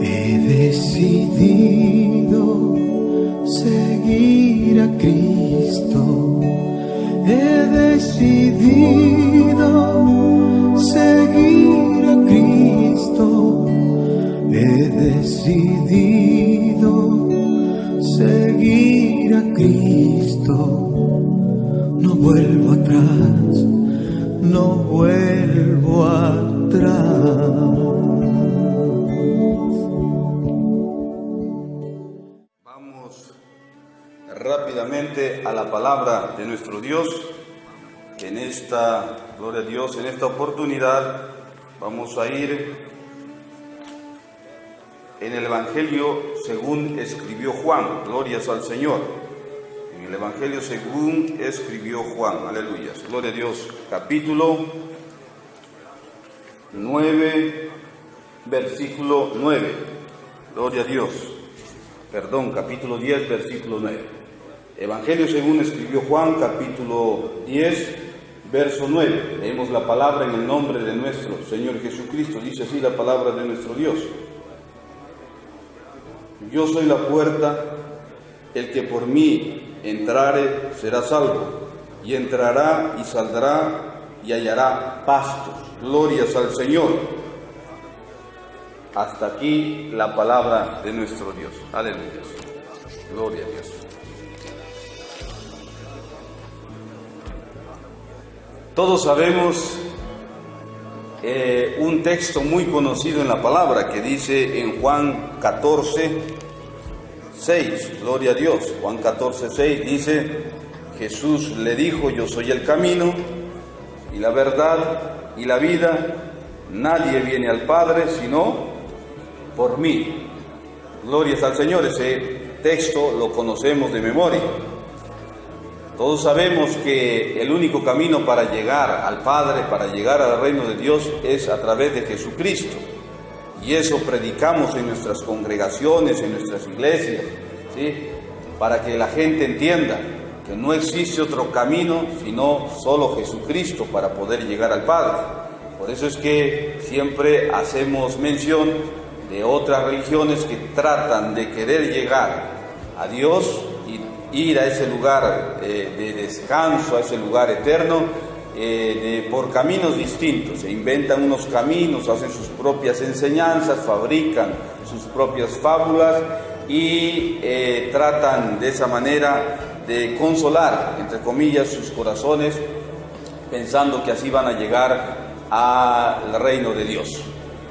He decidido seguir a Cristo. He decidido seguir a Cristo. He decidido seguir a Cristo. No vuelvo atrás, no vuelvo atrás. Vamos rápidamente a la palabra de nuestro Dios. En esta, gloria a Dios, en esta oportunidad vamos a ir en el Evangelio según escribió Juan. Glorias al Señor. En el Evangelio según escribió Juan. Aleluya. Gloria a Dios. Capítulo 9, versículo 9. Gloria a Dios. Capítulo 10, versículo 9. Evangelio según escribió Juan, capítulo 10, verso 9. Leemos la palabra en el nombre de nuestro Señor Jesucristo. Dice así la palabra de nuestro Dios. Yo soy la puerta, el que por mí entrare será salvo, y entrará y saldrá y hallará pastos. Glorias al Señor. Hasta aquí la palabra de nuestro Dios. Aleluya. Gloria a Dios. Todos sabemos un texto muy conocido en la palabra que dice en Juan 14, 6, gloria a Dios. Juan 14, 6 dice: Jesús le dijo: yo soy el camino y la verdad y la vida, nadie viene al Padre sino por mí. Glorias al Señor. Ese texto lo conocemos de memoria. Todos sabemos que el único camino para llegar al Padre, para llegar al reino de Dios, es a través de Jesucristo. Y eso predicamos en nuestras congregaciones, en nuestras iglesias, ¿sí? Para que la gente entienda que no existe otro camino sino solo Jesucristo para poder llegar al Padre. Por eso es que siempre hacemos mención de otras religiones que tratan de querer llegar a Dios y ir a ese lugar de descanso, a ese lugar eterno, por caminos distintos. Se inventan unos caminos, hacen sus propias enseñanzas, fabrican sus propias fábulas y tratan de esa manera de consolar, entre comillas, sus corazones, pensando que así van a llegar al reino de Dios.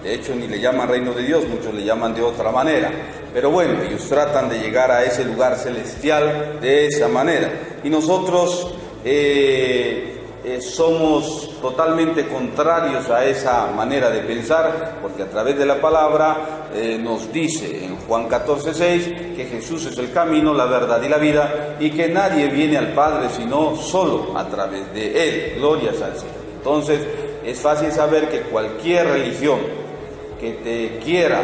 De hecho, ni le llaman reino de Dios, muchos le llaman de otra manera. Pero bueno, ellos tratan de llegar a ese lugar celestial de esa manera. Y nosotros somos totalmente contrarios a esa manera de pensar, porque a través de la palabra nos dice en Juan 14:6 que Jesús es el camino, la verdad y la vida, y que nadie viene al Padre sino solo a través de Él. Glorias al Señor. Entonces, es fácil saber que cualquier religión que te quiera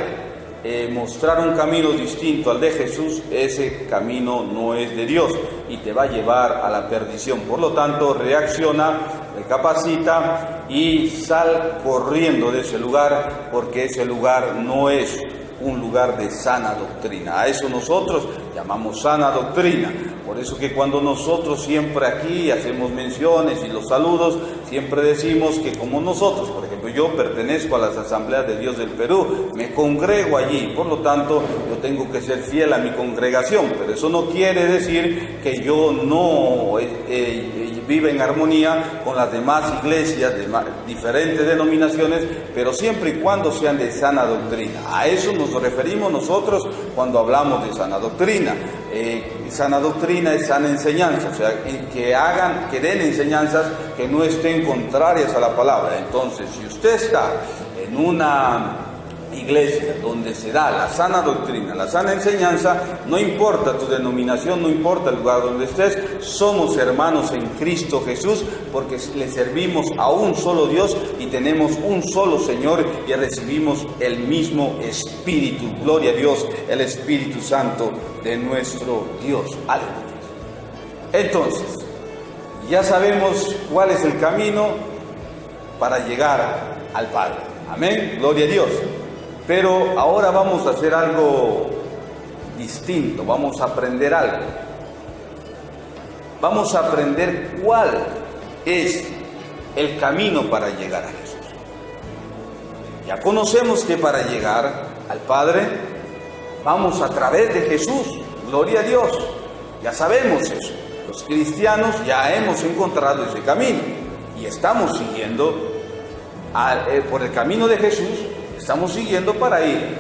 mostrar un camino distinto al de Jesús, ese camino no es de Dios y te va a llevar a la perdición. Por lo tanto, reacciona, recapacita y sal corriendo de ese lugar, porque ese lugar no es un lugar de sana doctrina. A eso nosotros llamamos sana doctrina. Por eso que cuando nosotros siempre aquí hacemos menciones y los saludos, siempre decimos que como nosotros, por ejemplo, yo pertenezco a las Asambleas de Dios del Perú, me congrego allí, por lo tanto yo tengo que ser fiel a mi congregación, pero eso no quiere decir que yo no viva en armonía con las demás iglesias de diferentes denominaciones, pero siempre y cuando sean de sana doctrina. A eso nos referimos nosotros cuando hablamos de sana doctrina. Sana doctrina es sana enseñanza, o sea, que den enseñanzas que no estén contrarias a la palabra. Entonces, si usted está en una iglesia donde se da la sana doctrina, la sana enseñanza, no importa tu denominación, no importa el lugar donde estés, somos hermanos en Cristo Jesús, porque le servimos a un solo Dios y tenemos un solo Señor y recibimos el mismo Espíritu. Gloria a Dios, el Espíritu Santo de nuestro Dios. Aleluya. Entonces, ya sabemos cuál es el camino para llegar al Padre. Amén. Gloria a Dios. Pero ahora vamos a hacer algo distinto, vamos a aprender algo. Vamos a aprender cuál es el camino para llegar a Jesús. Ya conocemos que para llegar al Padre vamos a través de Jesús, gloria a Dios, ya sabemos eso. Los cristianos ya hemos encontrado ese camino y estamos siguiendo por el camino de Jesús, estamos siguiendo para ir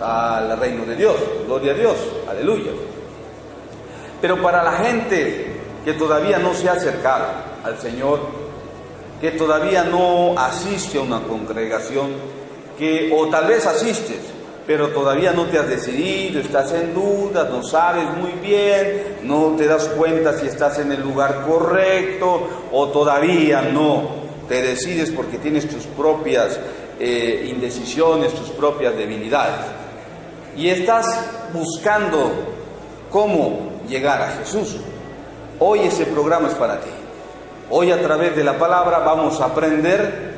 al reino de Dios, gloria a Dios, aleluya. Pero para la gente que todavía no se ha acercado al Señor, que todavía no asiste a una congregación, o tal vez asistes, pero todavía no te has decidido, estás en dudas, no sabes muy bien, no te das cuenta si estás en el lugar correcto, o todavía no te decides porque tienes tus propias indecisiones, tus propias debilidades, y estás buscando cómo llegar a Jesús. Hoy ese programa es para ti. Hoy a través de la palabra vamos a aprender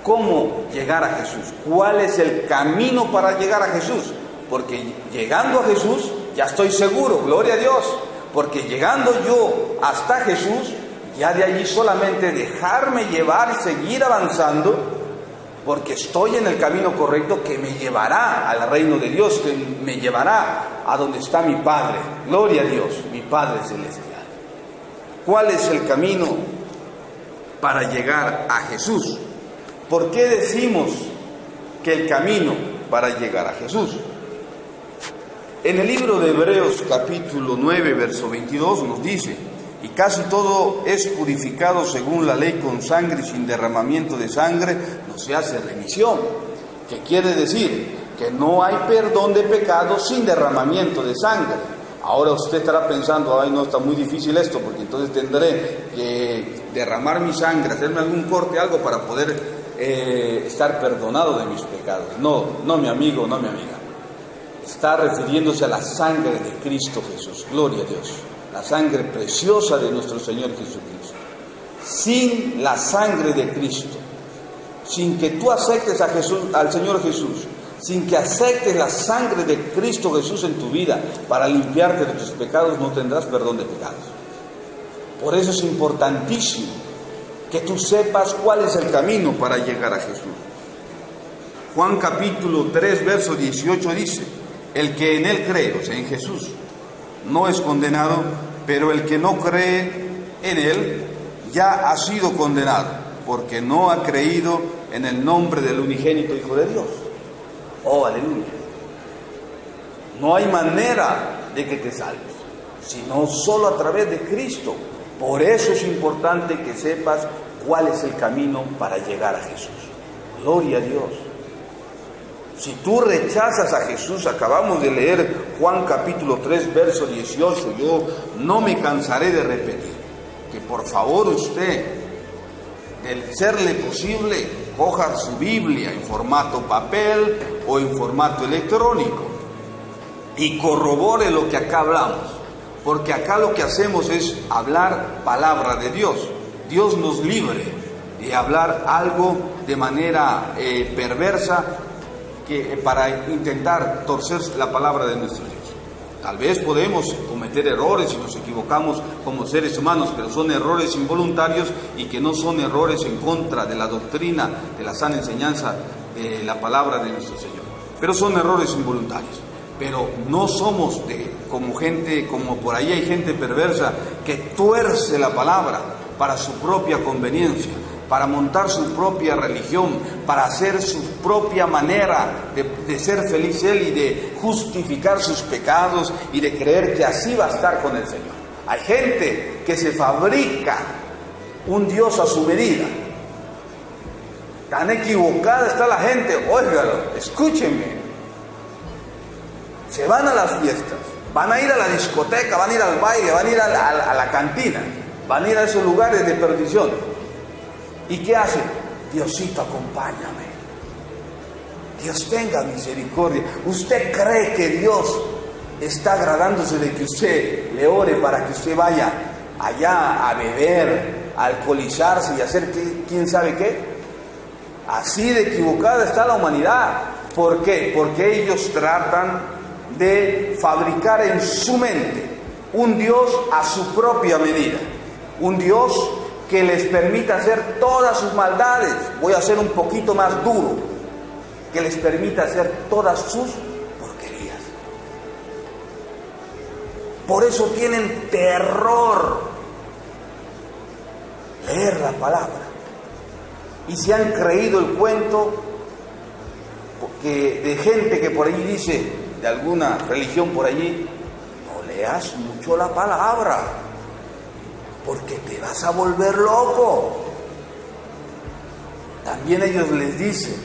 cómo llegar a Jesús, cuál es el camino para llegar a Jesús, porque llegando a Jesús ya estoy seguro, gloria a Dios, porque llegando yo hasta Jesús, ya de allí solamente dejarme llevar y seguir avanzando, porque estoy en el camino correcto que me llevará al reino de Dios, que me llevará a donde está mi Padre, gloria a Dios, mi Padre celestial. ¿Cuál es el camino para llegar a Jesús? ¿Por qué decimos que el camino para llegar a Jesús? En el libro de Hebreos capítulo 9, verso 22 nos dice: y casi todo es purificado según la ley con sangre, y sin derramamiento de sangre no se hace remisión. ¿Qué quiere decir? Que no hay perdón de pecados sin derramamiento de sangre. Ahora usted estará pensando: ay, no, está muy difícil esto, porque entonces tendré que derramar mi sangre, hacerme algún corte, algo para poder estar perdonado de mis pecados. No, mi amigo, no, mi amiga. Está refiriéndose a la sangre de Cristo Jesús, gloria a Dios, la sangre preciosa de nuestro Señor Jesucristo. Sin la sangre de Cristo, sin que tú aceptes a Jesús, al Señor Jesús, sin que aceptes la sangre de Cristo Jesús en tu vida para limpiarte de tus pecados, no tendrás perdón de pecados. Por eso es importantísimo que tú sepas cuál es el camino para llegar a Jesús. Juan capítulo 3, verso 18 dice: el que en Él cree, o sea, en Jesús, no es condenado, pero el que no cree en Él ya ha sido condenado, porque no ha creído en el nombre del unigénito Hijo de Dios. Oh, aleluya. No hay manera de que te salves, sino solo a través de Cristo. Por eso es importante que sepas cuál es el camino para llegar a Jesús. Gloria a Dios. Si tú rechazas a Jesús, acabamos de leer Juan capítulo 3, verso 18, yo no me cansaré de repetir, que por favor usted, de serle posible, coja su Biblia en formato papel o en formato electrónico y corrobore lo que acá hablamos, porque acá lo que hacemos es hablar palabra de Dios. Dios nos libre de hablar algo de manera perversa, para intentar torcer la palabra de nuestro Dios. Tal vez podemos cometer errores y nos equivocamos como seres humanos, pero son errores involuntarios y que no son errores en contra de la doctrina, de la sana enseñanza de la palabra de nuestro Señor. Pero son errores involuntarios. Pero no somos como por ahí hay gente perversa que tuerce la palabra para su propia conveniencia, para montar su propia religión, para hacer su propia manera de ser feliz él y de justificar sus pecados y de creer que así va a estar con el Señor. Hay gente que se fabrica un Dios a su medida. Tan equivocada está la gente, óigalo, escúchenme. Se van a las fiestas, van a ir a la discoteca, van a ir al baile, van a ir a la cantina, van a ir a esos lugares de perdición. ¿Y qué hace? Diosito, acompáñame. Dios tenga misericordia. ¿Usted cree que Dios está agradándose de que usted le ore para que usted vaya allá a beber, a alcoholizarse y hacer quién sabe qué? Así de equivocada está la humanidad. ¿Por qué? Porque ellos tratan de fabricar en su mente un Dios a su propia medida, un Dios que les permita hacer todas sus maldades. Voy a ser un poquito más duro, que les permita hacer todas sus porquerías. Por eso tienen terror leer la palabra. Y se han creído el cuento de gente que por allí dice, de alguna religión por allí, no leas mucho la palabra, porque te vas a volver loco. También ellos les dicen,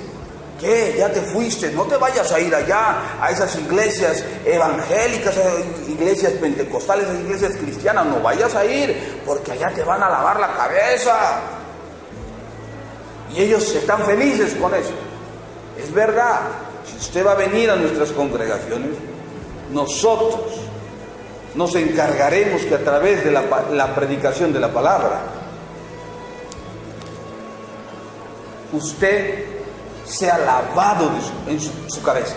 ¿qué? Ya te fuiste, no te vayas a ir allá, a esas iglesias evangélicas, a esas iglesias pentecostales, a esas iglesias cristianas, no vayas a ir, porque allá te van a lavar la cabeza. Y ellos están felices con eso. Es verdad, si usted va a venir a nuestras congregaciones, nosotros nos encargaremos que a través de la predicación de la palabra, usted sea lavado en su cabeza,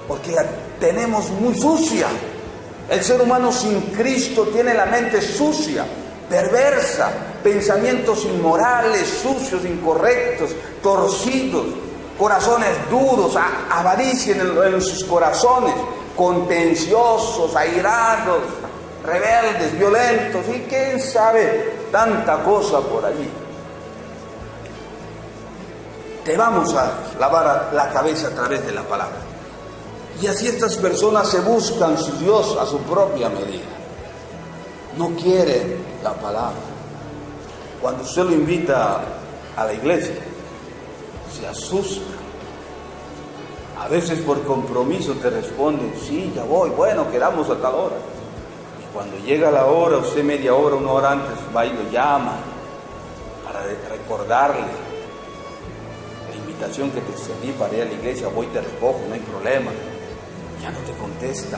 porque la tenemos muy sucia. El ser humano sin Cristo tiene la mente sucia, perversa, pensamientos inmorales, sucios, incorrectos, torcidos, corazones duros, avaricia en sus corazones, contenciosos, airados, rebeldes, violentos, y quién sabe, tanta cosa por allí. Te vamos a lavar la cabeza a través de la palabra. Y así estas personas se buscan su Dios a su propia medida. No quieren la palabra. Cuando usted lo invita a la iglesia, se asusta. A veces por compromiso te responden, sí, ya voy, bueno, quedamos a tal hora. Y cuando llega la hora, usted media hora, una hora antes va y lo llama para recordarle la invitación que te extendí para ir a la iglesia. Voy, te recojo, no hay problema. Ya no te contesta,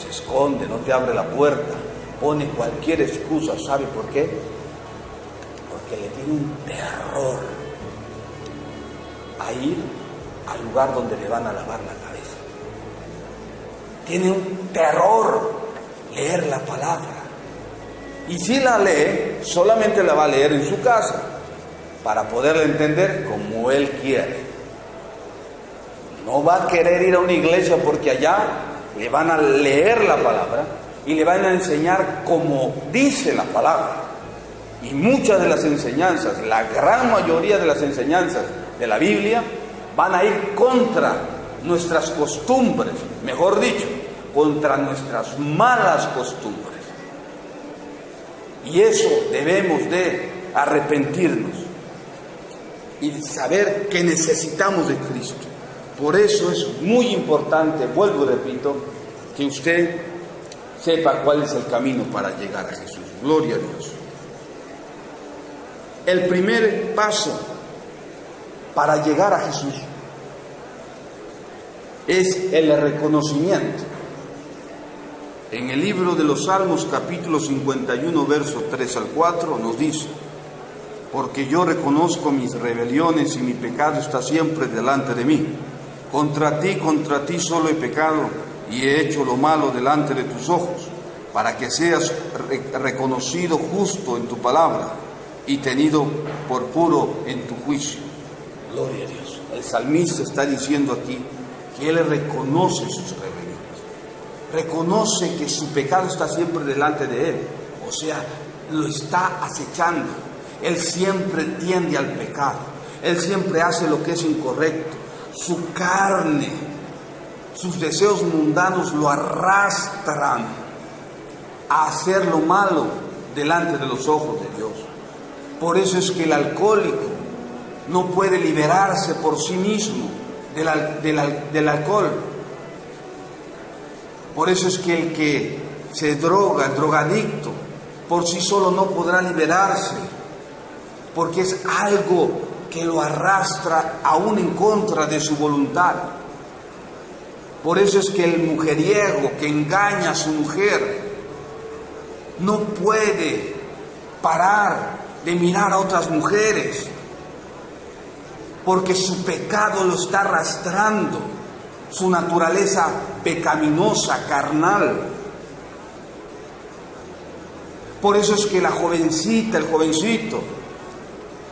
se esconde, no te abre la puerta, pone cualquier excusa. ¿Sabe por qué? Porque le tiene un terror a ir al lugar donde le van a lavar la cabeza. Tiene un terror leer la palabra. Y si la lee, solamente la va a leer en su casa, para poderla entender como él quiere. No va a querer ir a una iglesia porque allá le van a leer la palabra y le van a enseñar como dice la palabra. Y muchas de las enseñanzas, la gran mayoría de las enseñanzas de la Biblia, van a ir contra nuestras costumbres, mejor dicho, contra nuestras malas costumbres. Y eso debemos de arrepentirnos y saber que necesitamos de Cristo. Por eso es muy importante, vuelvo y repito, que usted sepa cuál es el camino para llegar a Jesús. Gloria a Dios. El primer paso para llegar a Jesús es el reconocimiento. En el libro de los Salmos, capítulo 51, versos 3 al 4, nos dice: porque yo reconozco mis rebeliones y mi pecado está siempre delante de mí. Contra ti solo he pecado y he hecho lo malo delante de tus ojos, para que seas reconocido justo en tu palabra y tenido por puro en tu juicio. Gloria a Dios. El salmista está diciendo aquí que él reconoce sus rebeliones, reconoce que su pecado está siempre delante de él, o sea, lo está acechando. Él siempre tiende al pecado, él siempre hace lo que es incorrecto. Su carne, sus deseos mundanos lo arrastran a hacer lo malo delante de los ojos de Dios. Por eso es que el alcohólico no puede liberarse por sí mismo del alcohol. Por eso es que el que se droga, el drogadicto, por sí solo no podrá liberarse, porque es algo que lo arrastra aún en contra de su voluntad. Por eso es que el mujeriego que engaña a su mujer no puede parar de mirar a otras mujeres. porque su pecado lo está arrastrando, su naturaleza pecaminosa, carnal. Por eso es que la jovencita, el jovencito,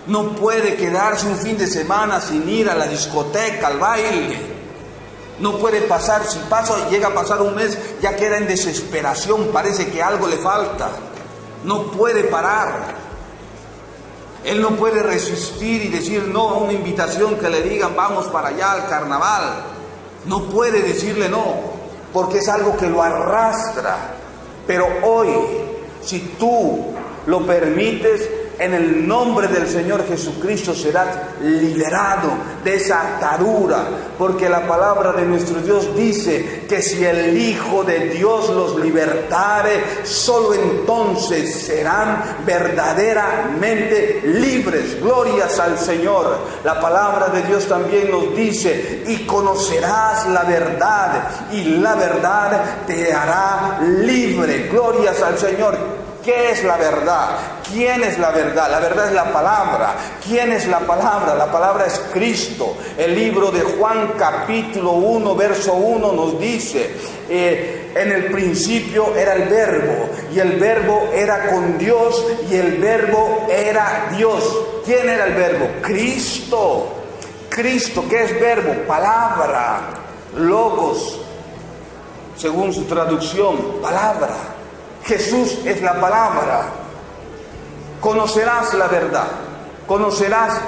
no puede quedarse un fin de semana sin ir a la discoteca, al baile. No puede pasar, si llega a pasar un mes, ya queda en desesperación, parece que algo le falta. No puede parar. Él no puede resistir y decir no a una invitación que le digan vamos para allá al carnaval. No puede decirle no, porque es algo que lo arrastra. Pero hoy, si tú lo permites, en el nombre del Señor Jesucristo serás liberado de esa atadura, porque la palabra de nuestro Dios dice que si el Hijo de Dios los libertare, solo entonces serán verdaderamente libres. Glorias al Señor. La palabra de Dios también nos dice: y conocerás la verdad, y la verdad te hará libre. Glorias al Señor. ¿Qué es la verdad? ¿Quién es la verdad? La verdad es la palabra. ¿Quién es la palabra? La palabra es Cristo. El libro de Juan capítulo 1, verso 1 nos dice, en el principio era el verbo, y el verbo era con Dios, y el verbo era Dios. ¿Quién era el verbo? Cristo. Cristo, ¿qué es verbo? Palabra, logos, según su traducción, palabra. Jesús es la palabra. Conocerás la verdad, conocerás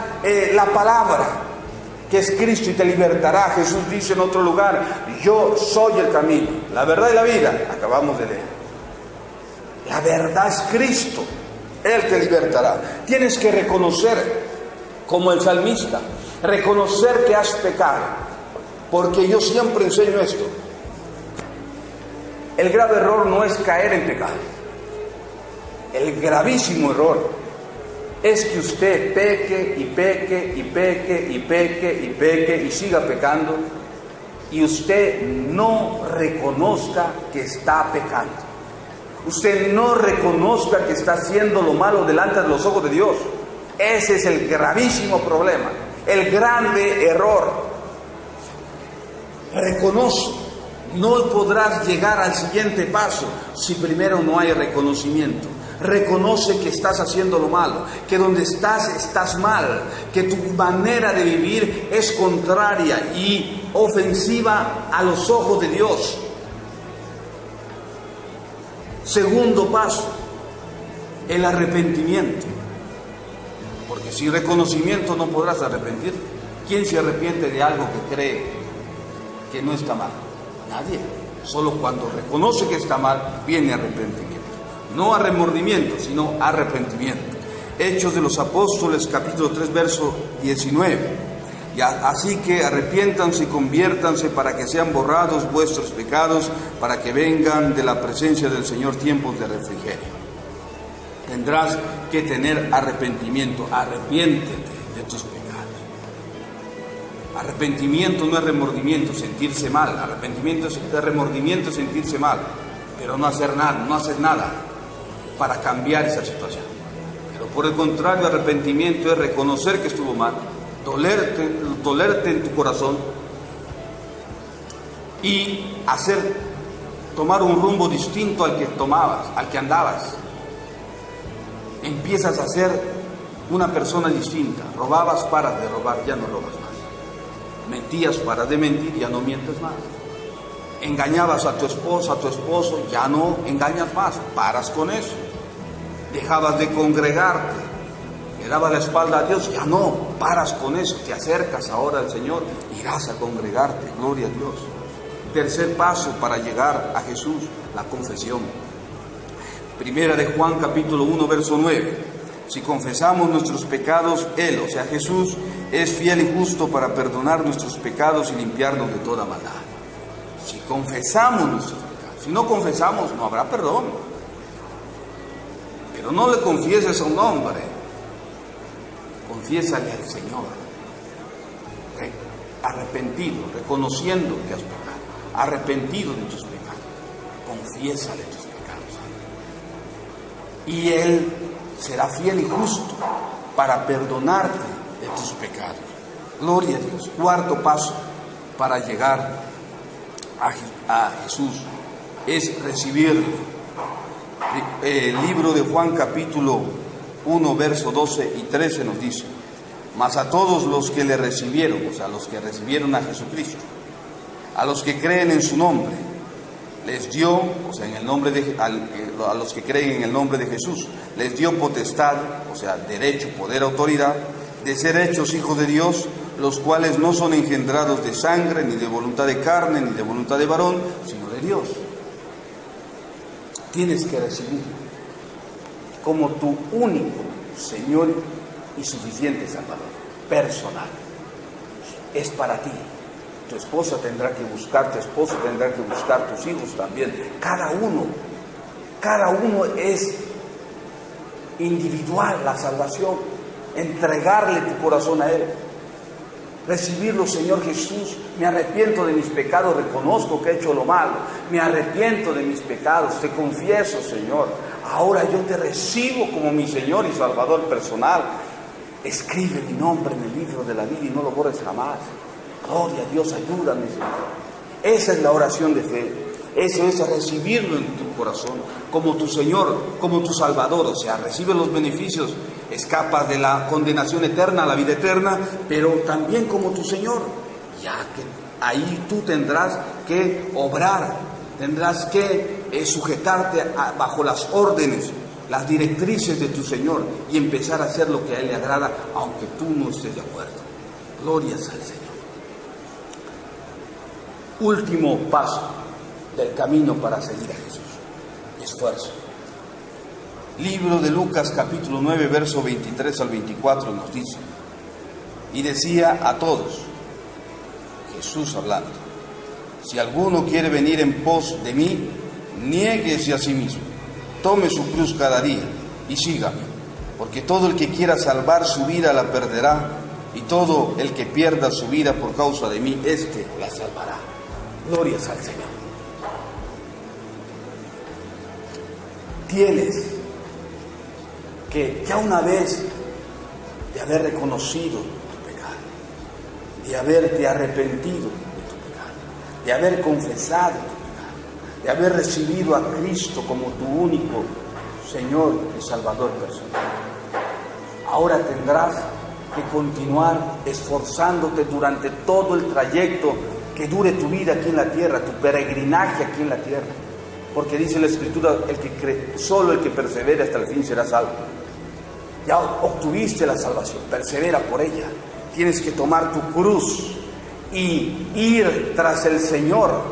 la palabra, que es Cristo, y te libertará. Jesús dice en otro lugar: yo soy el camino, la verdad y la vida. Acabamos de leer. La verdad es Cristo, Él te libertará. Tienes que reconocer, como el salmista, reconocer que has pecado, porque yo siempre enseño esto. El grave error no es caer en pecado. El gravísimo error es que usted peque y peque y peque y peque y peque y siga pecando, y usted no reconozca que está pecando. Usted no reconozca que está haciendo lo malo delante de los ojos de Dios. Ese es el gravísimo problema, el grande error. Reconoce. No podrás llegar al siguiente paso si primero no hay reconocimiento. Reconoce que estás haciendo lo malo, que donde estás mal, que tu manera de vivir es contraria y ofensiva a los ojos de Dios. Segundo paso, el arrepentimiento. Porque sin reconocimiento no podrás arrepentirte. ¿Quién se arrepiente de algo que cree que no está mal? Nadie. Solo cuando reconoce que está mal, viene arrepentimiento. No a remordimiento, sino arrepentimiento. Hechos de los Apóstoles, capítulo 3, verso 19. Así que arrepiéntanse y conviértanse para que sean borrados vuestros pecados, para que vengan de la presencia del Señor tiempos de refrigerio. Tendrás que tener arrepentimiento. Arrepiéntete de tus pecados. Arrepentimiento no es remordimiento, sentirse mal. Arrepentimiento es remordimiento, sentirse mal, pero no hacer nada, no haces nada para cambiar esa situación. Pero por el contrario, arrepentimiento es reconocer que estuvo mal, dolerte en tu corazón y tomar un rumbo distinto al que tomabas, al que andabas. Empiezas a ser una persona distinta. Robabas, paras de robar, ya no robas más. Mentías, paras de mentir, ya no mientes más. Engañabas a tu esposa, a tu esposo, ya no engañas más, paras con eso. Dejabas de congregarte, le dabas la espalda a Dios, ya no, paras con eso, te acercas ahora al Señor, irás a congregarte, gloria a Dios. Tercer paso para llegar a Jesús, la confesión. Primera de Juan capítulo 1, verso 9. Si confesamos nuestros pecados, Él, o sea Jesús, es fiel y justo para perdonar nuestros pecados y limpiarnos de toda maldad. Si confesamos nuestros pecados, si no confesamos, no habrá perdón. Pero no le confieses a un hombre, confiésale al Señor. Arrepentido, reconociendo que has pecado, arrepentido de tus pecados, confiésale tus pecados. Y Él será fiel y justo para perdonarte de tus pecados. Gloria a Dios. Cuarto paso para llegar a Jesús es recibirlo. El libro de Juan capítulo 1, verso 12 y 13 nos dice: mas a todos los que le recibieron, o sea, los que recibieron a Jesucristo, a los que creen en su nombre, les dio, o sea, a los que creen en el nombre de Jesús, les dio potestad, o sea, derecho, poder, autoridad, de ser hechos hijos de Dios, los cuales no son engendrados de sangre, ni de voluntad de carne, ni de voluntad de varón, sino de Dios. Tienes que recibir como tu único Señor y suficiente Salvador, personal. Es para ti. Tu esposa tendrá que buscar, tu esposo tendrá que buscar, tus hijos también. Cada uno es individual la salvación. Entregarle tu corazón a Él. Recibirlo, Señor Jesús. Me arrepiento de mis pecados, reconozco que he hecho lo malo. Me arrepiento de mis pecados, te confieso, Señor. Ahora yo te recibo como mi Señor y Salvador personal. Escribe mi nombre en el libro de la vida y no lo borres jamás. Gloria a Dios, ayúdame, Señor. Esa es la oración de fe. Eso es recibirlo en tu corazón como tu Señor, como tu Salvador. O sea, recibe los beneficios, escapas de la condenación eterna a la vida eterna, pero también como tu Señor. Ya que ahí tú tendrás que obrar, tendrás que sujetarte bajo las órdenes, las directrices de tu Señor y empezar a hacer lo que a Él le agrada, aunque tú no estés de acuerdo. Glorias al Señor. Último paso del camino para seguir a Jesús: esfuerzo. Libro de Lucas capítulo 9, verso 23 al 24 nos dice: y decía a todos, Jesús hablando, si alguno quiere venir en pos de mí, niéguese a sí mismo, tome su cruz cada día y sígame, porque todo el que quiera salvar su vida la perderá, y todo el que pierda su vida por causa de mí, éste la salvará. Glorias al Señor. Tienes que, ya una vez de haber reconocido tu pecado, de haberte arrepentido de tu pecado, de haber confesado tu pecado, de haber recibido a Cristo como tu único Señor y Salvador personal, ahora tendrás que continuar esforzándote durante todo el trayecto que dure tu vida aquí en la tierra, tu peregrinaje aquí en la tierra. Porque dice la Escritura, el que cree, solo el que persevere hasta el fin será salvo. Ya obtuviste la salvación, persevera por ella. Tienes que tomar tu cruz y ir tras el Señor.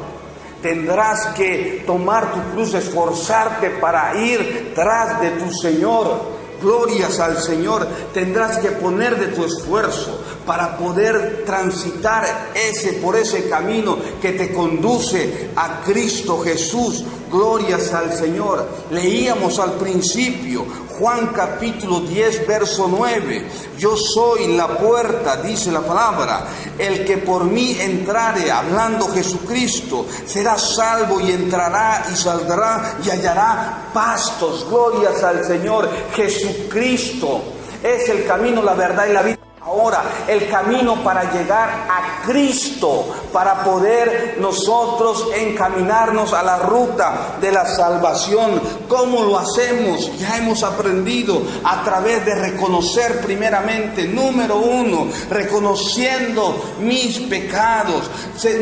Tendrás que tomar tu cruz, esforzarte para ir tras de tu Señor. Glorias al Señor. Tendrás que poner de tu esfuerzo para poder transitar por ese camino que te conduce a Cristo Jesús. Glorias al Señor. Leíamos al principio Juan capítulo 10, verso 9. Yo soy la puerta, dice la palabra. El que por mí entrare, hablando Jesucristo, será salvo y entrará y saldrá y hallará pastos. Glorias al Señor. Jesucristo es el camino, la verdad y la vida. Ahora, el camino para llegar a Cristo, para poder nosotros encaminarnos a la ruta de la salvación. ¿Cómo lo hacemos? Ya hemos aprendido a través de reconocer primeramente, número 1, reconociendo mis pecados.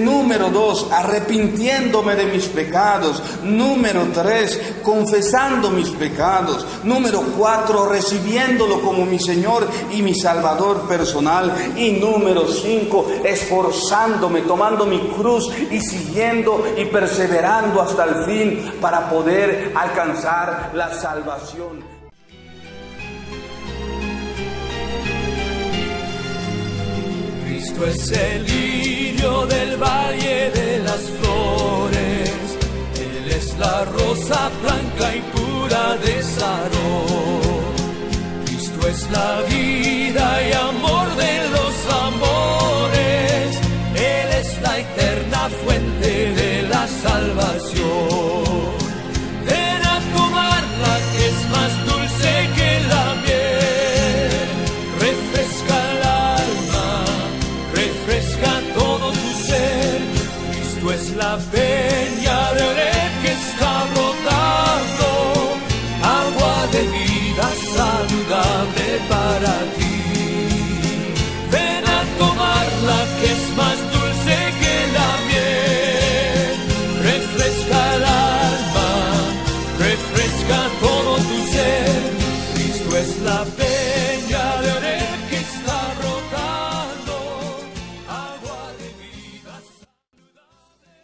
Número 2, arrepintiéndome de mis pecados. Número 3, confesando mis pecados. Número 4, recibiéndolo como mi Señor y mi Salvador personal. Y número 5, esforzándome, tomando mi cruz y siguiendo y perseverando hasta el fin para poder alcanzar la salvación. Cristo es el lirio del valle de las flores, Él es la rosa blanca y pura de Sarón. Cristo es la vida y amor de los amores, Él es la eterna fuente de la salvación. Ven a tomarla que es más dulce que la miel, refresca el alma Cristo es la peña de red que está brotando, agua de vida saludable para ti. Ven a tomarla, que es más dulce que la miel. Refresca el alma, refresca todo tu ser. Cristo es la peña.